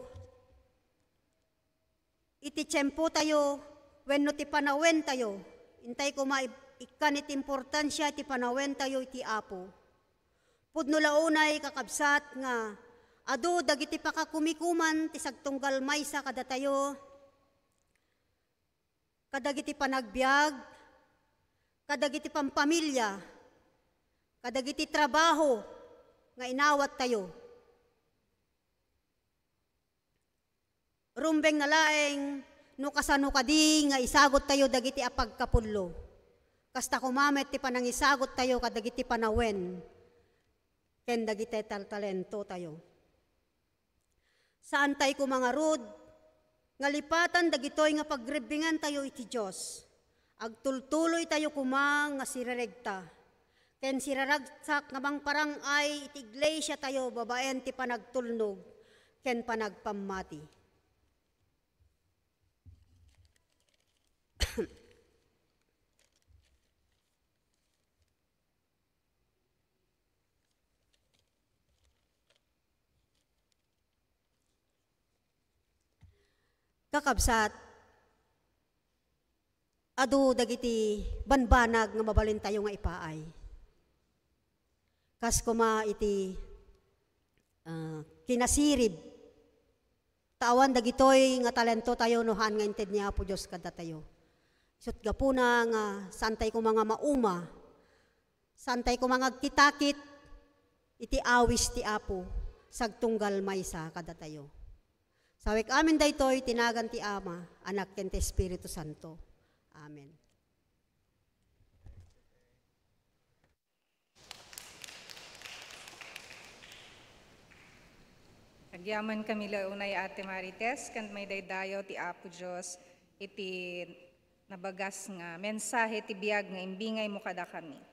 iti tiyempo tayo, wenno ti panawen tayo, intay ko maikan iti importansya iti panawen tayo iti Apo. Pudno launay kakabsat nga, adu dagiti pakakumikuman ti sagtunggal maysa kada tayo, kadagiti panagbiag, kadagiti pampamilya, kadagiti trabaho nga inawat tayo. Rumbeng na laeng no kasano kadi nga isagot tayo dagiti apagkapullo. Kasta kumamet ti panangisagot tayo kadagiti panawen ken dagiti talento tayo. Saan tayo kumangarod nga lipatan dagitoy nga pagrebingan tayo iti Dios. Agtultuloy tayo kumang nga siraregta. Ken siraragsak nga bang parang ay iti iglesia tayo babaen ti panagtulnog ken panagpammati. Kakabsat, adu dagiti banbanag nga mabalin tayo nga ipaay. Kas kuma iti kinasirib. Tawan dagitoy nga talento tayo nohan nga inted niya po Diyos kada tayo. Isut gapuna nga santay ko mga mauma. Santay ko mga kitakit iti awis ti Apo sagtunggal maysa kada tayo. Sawik amin daytoy tinagan ti Ama, Anak ken ti Espiritu Santo. Amen. Agyaman kami launay Ate Marites, kan may daydayo ti Apo Diyos, iti nabagas nga mensahe ti biag nga imbingay mo kada kami.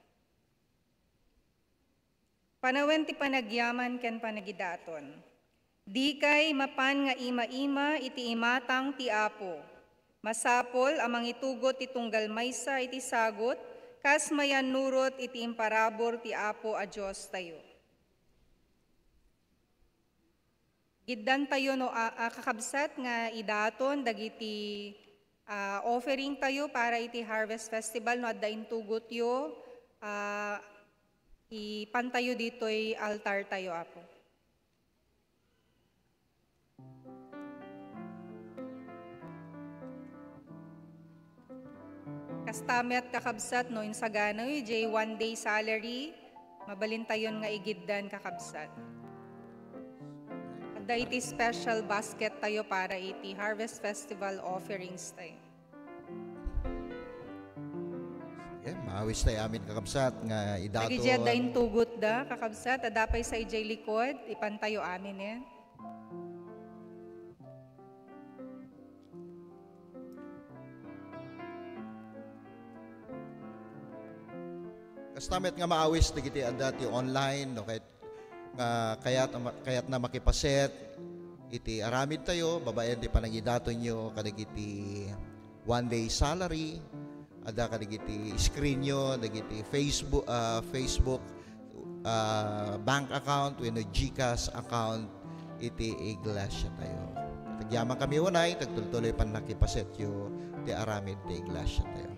Panawen ti panagyaman ken panagidaton. Di kay mapan nga ima-ima iti imatang ti Apo. Masapol amang itugot ti tunggal maysa iti sagot, kas mayan nurot iti imparabor ti Apo a Diyos tayo. Giddan tayo no kakabsat nga idaton dagiti offering tayo para iti Harvest Festival no adda intugot yo ipantayo ditoy altar tayo Apo. Kastamet kakabsat no insaganoy J1 day salary mabalintayon nga igiddan kakabsat. Adda iti special basket tayo para iti Harvest Festival offerings tayo. Maawis tayo amin kakabsat nga idato. Nagijad dahin tugot da kakabsat, adapay sa ijay likod, ipantayo amin yan. Kastamet nga maawis digiti adati online no kayat na makipaset iti aramid tayo babaen ti panangidato nyo kadagiti one day salary ada kadagiti screen nyo dagiti Facebook bank account wenno GCash account iti iglesia tayo. Tagyaman kami unay tagtultuloy pan nakipaset yo ti aramid ti iglesia tayo.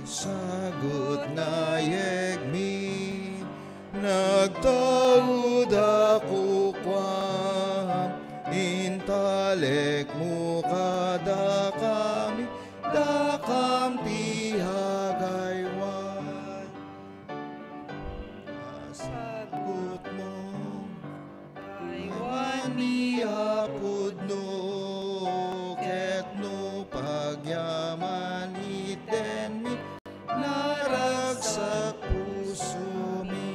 Sagot na yegmi, nagtawid ako kwa, intalek mo kada kami, dakam tihagaywan. Sagot mo, aywan ni apod no, ket no pagyaman iten mi, naragsak puso mi.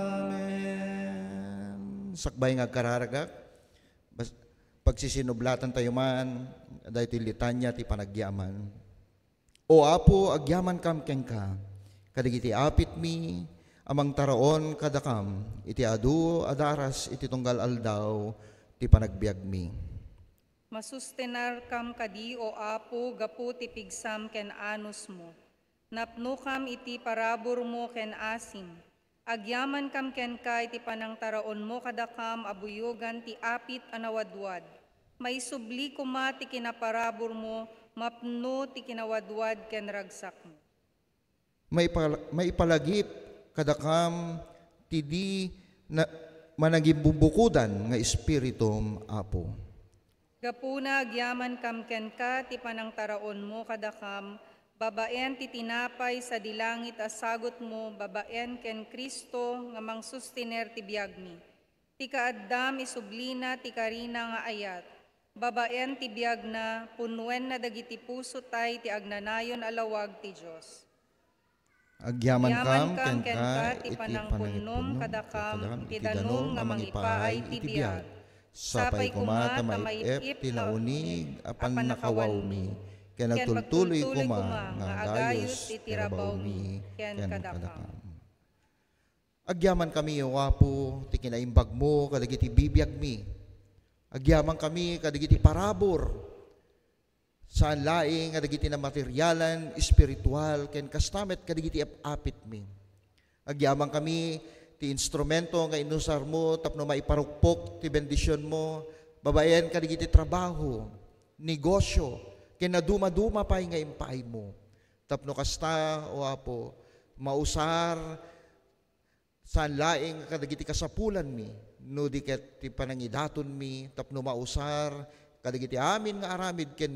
Amen. Sakbay nga kararagak, pagsisinublatan tayo man, dahil ti litanya ti panagyaman. O Apo, agyaman kam keng ka, kadigiti apit mi, amang taraon kadakam, iti adu adaras iti tunggal aldaw, ti panagbiag mi. Masustenar kam kadi o Apo gapu ti pigsam ken anus mo. Napno kam iti parabor mo ken asim. Agyaman kam ken ka iti panangtaraon mo kadakam abuyogan ti apit anawadwad. May subli kuma ti kinaparabor mo, mapno ti kinawadwad ken ragsak mo. May palagip kadakam ti di na managimbubukudan nga espiritum Apo. Gapuna agyaman kam ken ka ti panangtaraon mo kadakam, babaen ti tinapay sa dilangit a sagot mo, babaen ken Kristo nga mangsustiner ti biag mi. Ti kaaddam isublina ti karina nga ayat, babaen ti biag na punwen na dagiti puso tay ti agnanayon alawag ti Dios. Agyaman kam ken ka ti panangpunnom kadakam, ti danom nga mangipaay ti biag. Sapay kuma tamaip ti launig apan nakawaw mi, ken nagtultuloy kuma nga agayos ti rabaw mi ken kadakam. Agyaman kami o Apo ti kinaimbag mo kadagiti bibiyag mi. Agyaman kami kadagiti parabor saan laing kadagiti na materyalan espiritual ken kastamet kadagiti apit mi. Agyaman kami ti instrumento nga inusar mo tapno maiparukpok ti bendisyon mo, babayan ka digiti trabaho, negosyo, kinaduma-duma pa nga impaay mo. Tapno kasta, o Apo, mausar saan laing kadagiti kasapulan mi, no di ket ti panangidaton mi, tapno mausar kadagiti amin nga aramid ken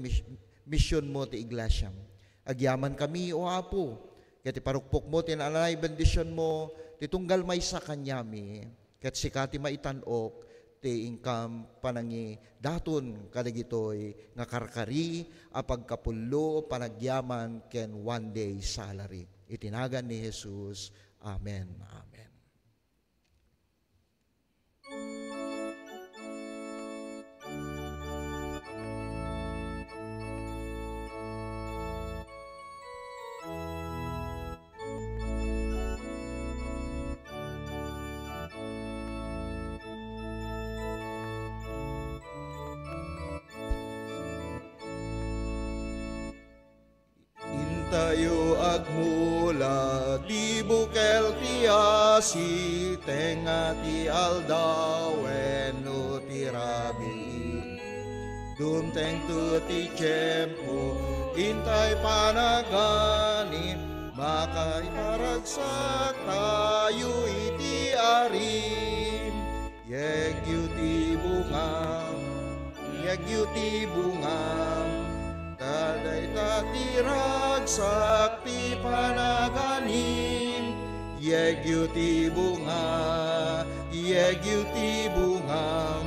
misyon mo ti iglesia. Agyaman kami, o Apo, Ket iparukpok mo, tinanay, bendisyon mo, titunggal may sa kanyami, ket sikati maitanok, ti income panangi daton kadagitoy nga karkari a pagkapullo panagyaman ken one day salary. Itinagan ni Jesus. Amen. Amen. Tayo agmula di bukel ti asi tenga ti aldawen no ti rabi dumteng tu ti tiyempo intay panagani makaiparagsak tayo iti arim yegyu ti bungam taday tatirag sakti panaganim yegyu ti bungam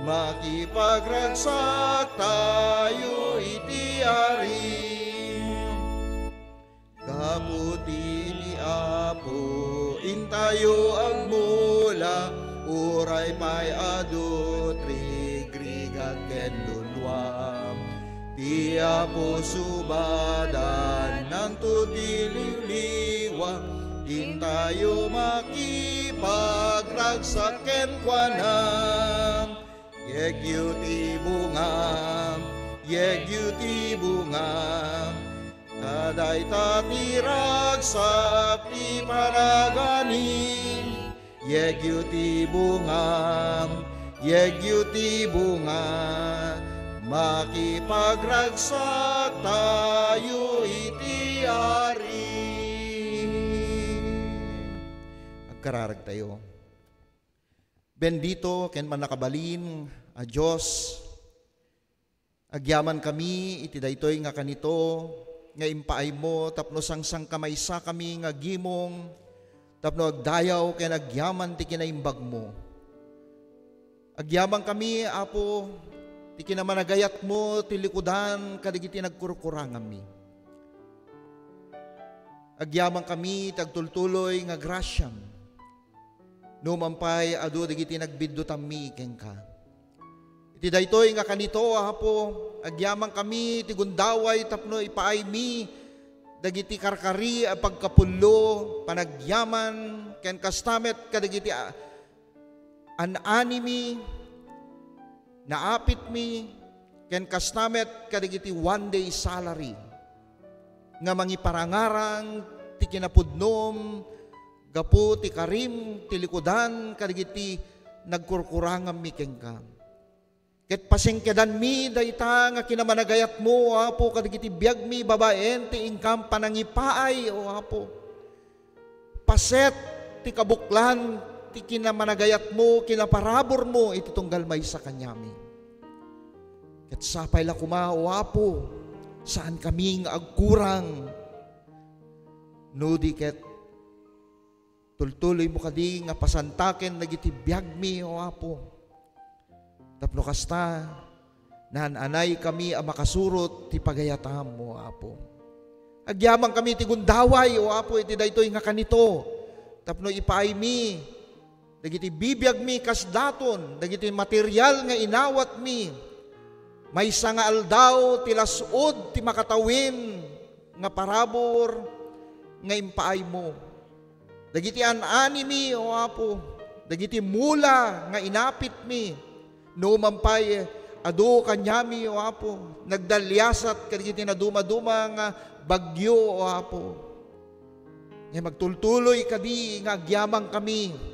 makipagragsak tayo iti arim kaputi ni Apo intayo agmula uray pay adu trigrigat ken lulwam ti Apo subadan nanto ti liwliwa intayo makipagragsak ken kuanam yegyu ti bungam taday tatiragsak ti panaganim yegyu ti bungam makipagragsak tayo iti ari. Agkararag tayo. Bendito ken manakabalin a Dios. Agyaman kami iti daytoy nga kanito nga impaay mo tapno sangsang kamaysa kami nga gimong tapno agdayaw ken agyaman ti kinaimbag mo. Agyaman kami Apo ti kinamanagayat mo, ti likudan, kadigiti nagkurukurangan mi. Agyaman kami, tagtultuloy nga grasyam. Numampay, adu digiti nagbiddutan mi, kengka. Iti daytoy nga kanito, Apo, agyaman kami, ti gundaway, tapno ipaay mi, dagiti karkari, pagkapullo, panagyaman, ken kastamet, kadigiti ananimi, naapit mi, ken kastamet kadigiti one day salary, nga mangiparangarang ti kinapudnom, gapu ti karim, ti likudan, kadigiti nagkurkurangan mi kengka. Ket pasengkedan mi, dayta nga kinamanagayat mo, Apo, kadigiti biyag mi, babaen, ti ingkam panangipaay, o Apo. Paset, ti kabuklan, ti kinamanagayat mo, kinaparabor mo, iti tunggal may sa kanyami. Ket sapay la kumao, Apo, saan kaming agkurang, nudi ket tultuloy mo kadi nga pasantaken nagiti biyag mi, o Apo. Tapno kasta, naananay kami ang makasurot ti pagayatam mo, Apo. Agyaman kami ti gundaway, o Apo, iti daytoy nga kanito, tapno ipaay mi, dagiti bibiyag mi kasdaton, dagiti material nga inawat mi, may nga aldaw, tilasod, ti makatawin, nga parabor, nga impaay mo. Dagiti anani mi, o Apo, dagiti mula, nga inapit mi, no mampay, adu kanyami, o Apo, nagdalyasat, kadagiti na dumaduma, nga bagyo, o Apo. Nga magtultuloy kadi, nga agyamang kami,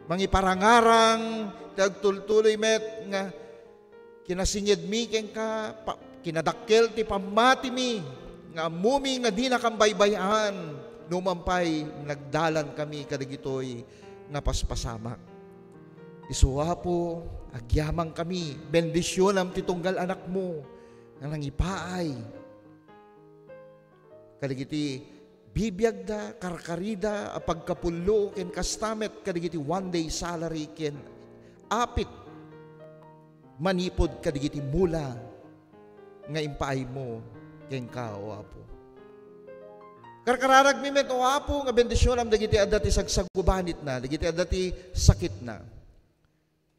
mangiparangarang, tagtultuloy met nga kinasingid mi ken ka kinadakkel ti pamati mi nga amumi nga di nakambaybayan numampay nagdalan kami kadagitoy nga paspasamak. Isuwa po agyamang kami bendisyon am ti tunggal anak mo nga nangipaay kadagiti bibiyag da, karkarida, pagkapulo, ken kastamet, kadigiti one day salary, ken apit, manipod kadigiti mula, nga impaay mo, ken ka, o Apo. Karkararag mimet, o Apo, nga bendisyon am dagiti adati sagsagubanit na, dagiti adati sakit na.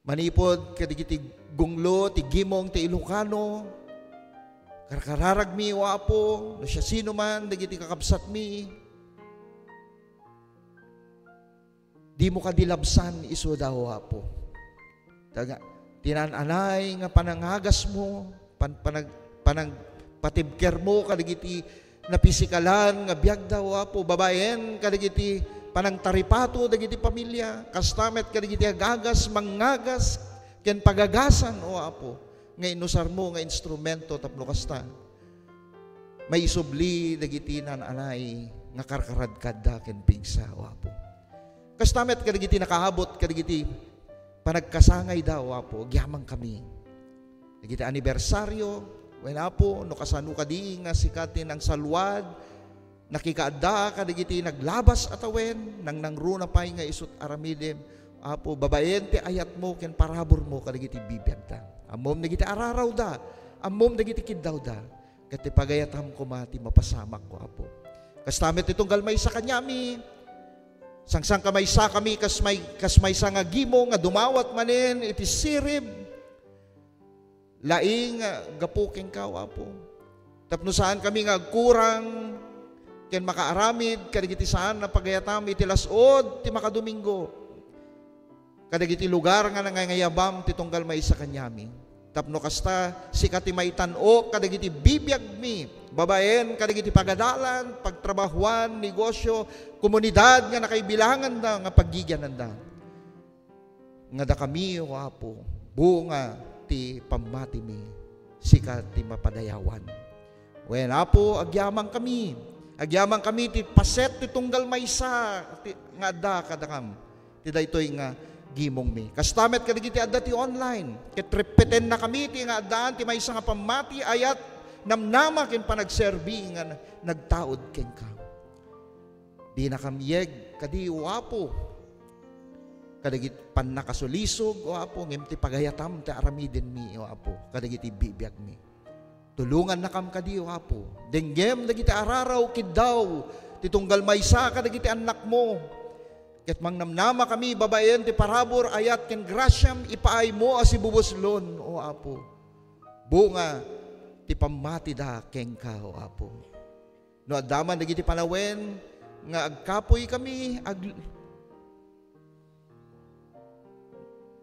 Manipod kadigiti gunglo, ti gimong, ti Ilocano, karkararag mi, o Apo, no siya sino man, dagiti kakabsat mi, di mo kadilabsan iso daw, Apo. Tinananay nga panangagas mo, patibker mo, kadagiti na pisikalan, nga biyag daw, Apo, babaen, kadagiti panangtaripato, dagiti pamilya, kastamet, kadagiti agagas, mangagas, ken pagagasan, o Apo, nga inusar mo, nga instrumento, tapno kasta. May isubli, dagiti nananay, nga karkarad kada, ken pigsa, o Apo. Kastamet, kadagiti nakahabot, kadagiti panagkasangay daw, Apo, gyamang kami. Dagiti anibersaryo, when Apo, no kasano kadi, nga sikatin ang salwad, nakikaada, kadagiti naglabas atawen, nang nangruna pay nga isut aramidem, Apo, babaen, ti ayat mo, ken parabor mo, kadagiti bibiyag da. Amom nagiti araraw da, amom nagiti kiddaw da, kati pagayatam ko mati mapasamak ko, Apo. Kastamet itong galmay sa kanyami, sangsang kamay sa kami, kasmay sa nga gimo, nga dumawat manin, iti sirib, laing gapuking ka, Apo. Tapno saan kami nga kurang, ken makaaramid, kadagiti saan na pagayatam, iti lasod, ti makadomingo, kadagiti lugar nga nangangayabam titong galmay sa kanyami. Tapno kasta sikati may tan-o kadagiti bibiyag mi, babaen kadagiti pagadalan, pagtrabahuan, negosyo, komunidad nga nakaibilangan da, nga paggigyanan da. Nga da kami, o Apo, bunga ti pamati mi, sikati mapadayawan. Wen Apo, agyamang kami ti paset ti tunggal maysa, nga da kadakam, ti daytoy nga gimong mi. Kastamet kadagiti adda ti online. Ket repeten na kami ti nga addaan ti maysa nga pamati ayat namnama ken panagserbi nga nagtaod ken ka. Di na kamyeg kadi, o Apo. Kadagiti pannakasulisog, o Apo, ngem ti pagayatam ti aramiden mi, o Apo, kadagiti bibiyag mi. Tulungan na kam kadi, o Apo. Denggem dagiti araraw kiddaw ti tunggal maysa kadagiti anak mo. Ket mangnamnama kami, babaen, ti parabor, ayat, ken grasyam, ipaay mo asi bubuslon, o Apo. Bunga, ti pamati da, ken ka, o Apo. No, adaman, nagiti panawen, nga agkapoy kami,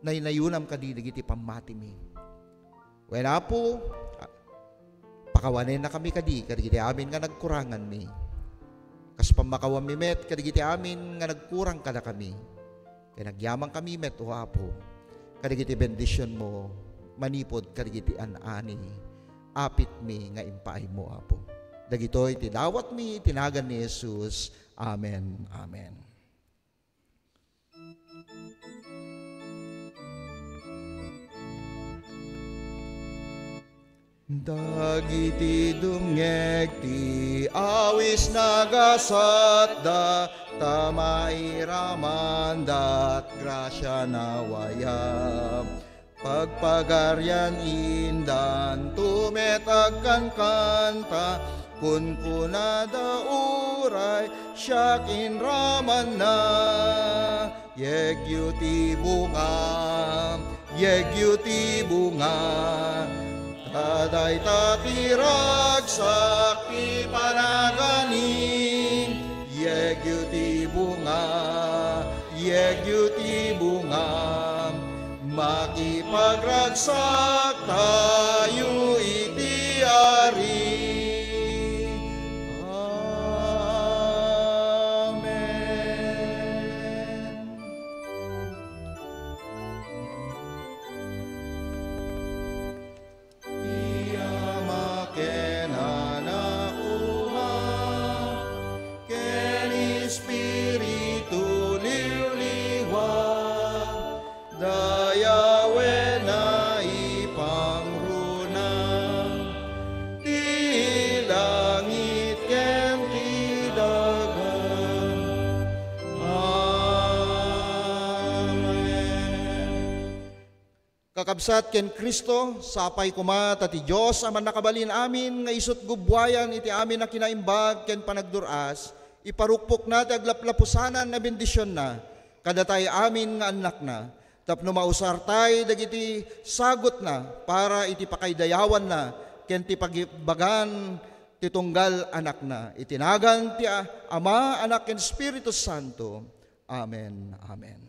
nainayunam kadi, nagiti pamati mi. Wen Apo, pakawanen na kami kadi, kadagiti amin nga nagkurangan mi. Kas pamakawam mi met, kadagiti amin nga nagkurang kada kami. Kaya nagyamang kami met, o Apo, kadagiti bendisyon mo, manipod kadagiti anani, apit mi nga impaay mo, Apo. Dagitoy tidawat mi, tinagan ni Jesus. Amen. Amen. Dagiti dumngeg ti awis nagasatda, tamairaman dat grasya nawayam. Pagpagaryan indan tumetagkan kanta, kun kunada uray siyak inraman na. Yegyu ti bunga, kaday tatiragsak ti panaganin. Yegyu ti bunga, makipagragsak tayo iti ari. Dayawe na ipangru Kakabsat ken Kristo, sapay kumat at Diyos aman nakabalin amin nga isut gubwayan iti amin na kinaimbag ken panagduras, iparukpok na ti aglaplapusanan na bendisyon na, kadatay amin nga anak na, tapno mausar tay dagiti sagot na para iti pakaydayawan na, ken ti pagibagan ti tunggal anak na. Itinagan ti Ama, Anak ken Espiritu Santo. Amen. Amen.